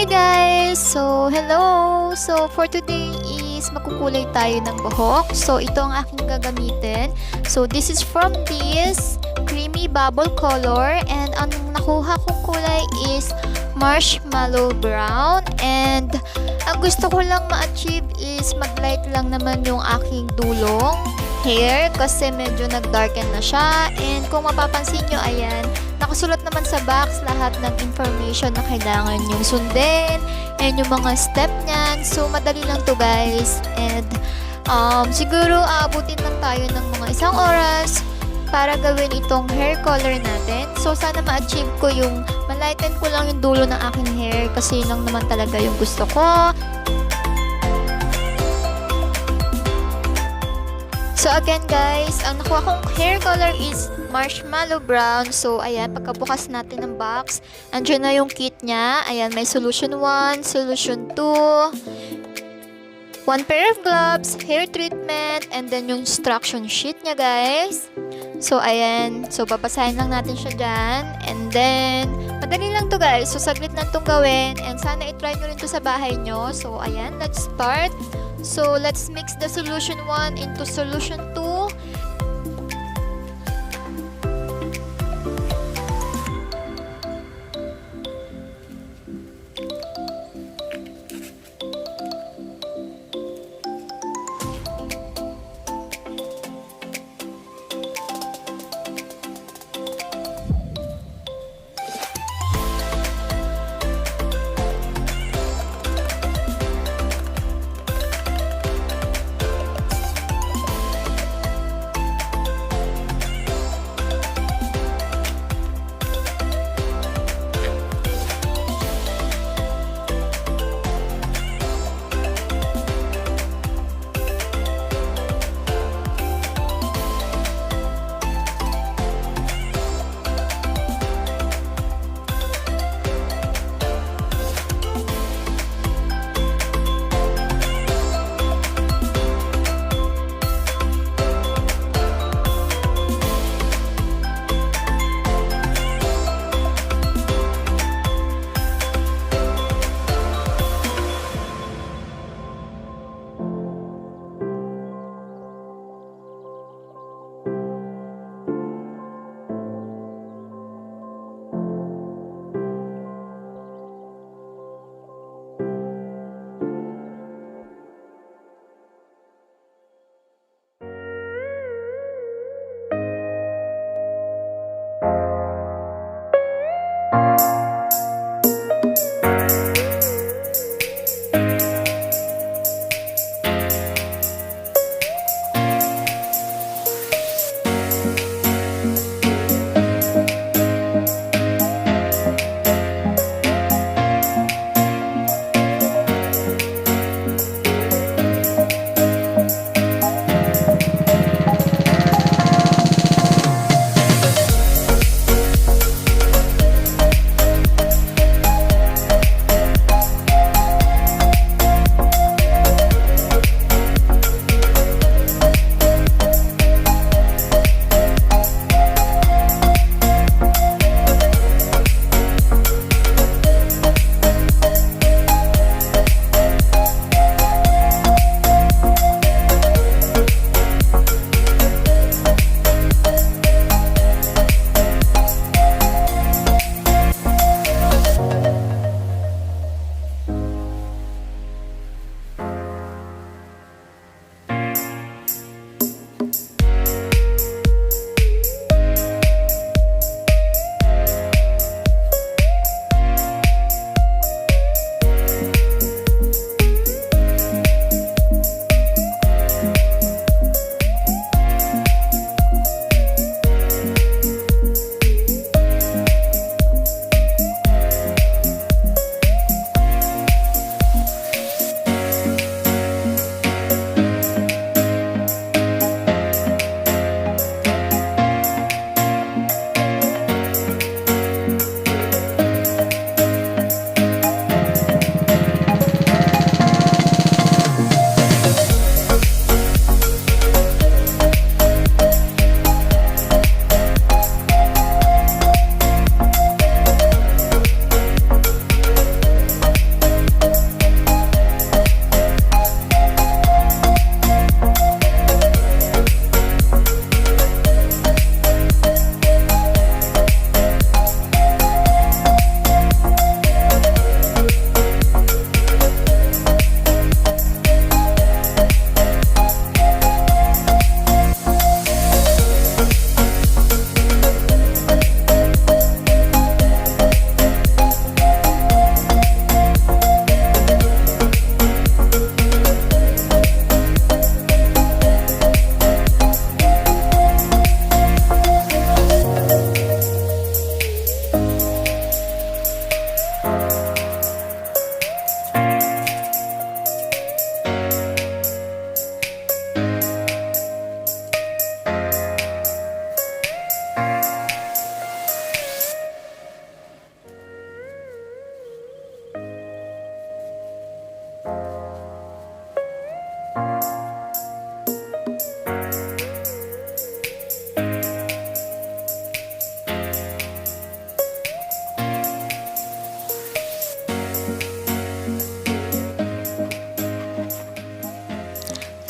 guys! So, hello! So, for today is makukulay tayo ng buhok. So, ito ang aking gagamitin. So, this is from this creamy bubble color. And ang nakuha kong kulay is marshmallow brown. And ang gusto ko lang ma-achieve is mag-light lang naman yung aking dulong hair kasi medyo nag-darken na siya. And kung mapapansin nyo, ayan, nakasulat naman sa box lahat ng information na kailangan yung sundin and yung mga step niyan. So, madali lang to guys. And siguro aabutin lang tayo ng mga isang oras para gawin itong hair color natin. So, sana ma-achieve ko yung malighten ko lang yung dulo ng aking hair kasi yun lang naman talaga yung gusto ko. So again guys, ang nakuha kong hair color is marshmallow brown. So ayan, pagkabukas natin ng box, andyan na yung kit niya. Ayan, may solution 1, solution 2, 1 pair of gloves, hair treatment, and then yung instruction sheet niya guys. So ayan, so babasahin lang natin siya dyan. And then, madali lang to guys. So saglit lang itong gawin. And sana itry nyo rin to sa bahay nyo. So ayan, let's start. So, let's mix the solution 1 into solution 2.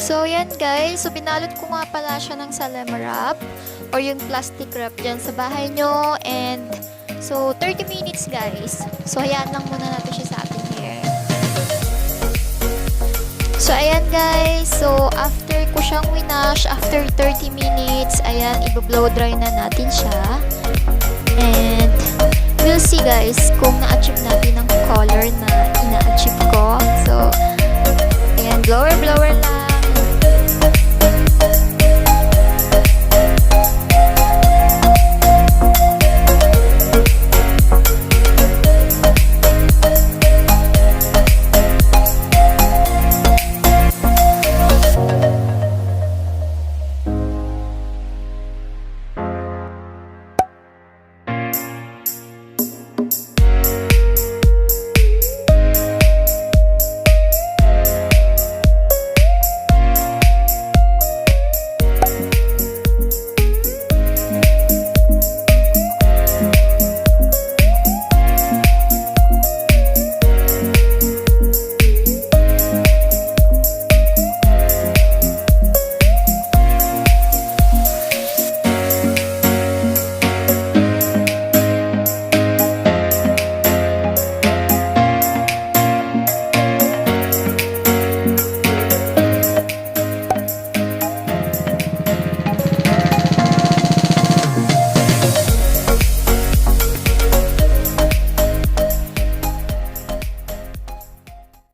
So, yan guys. So, binalot ko nga pala siya ng salam wrap or yung plastic wrap dyan sa bahay nyo. And, so, 30 minutes guys. So, hayaan lang muna natin siya sa ating hair. So, ayan guys. So, after ko siyang winash, after 30 minutes, ayan, i-blow dry na natin siya. And, we'll see guys kung na-achieve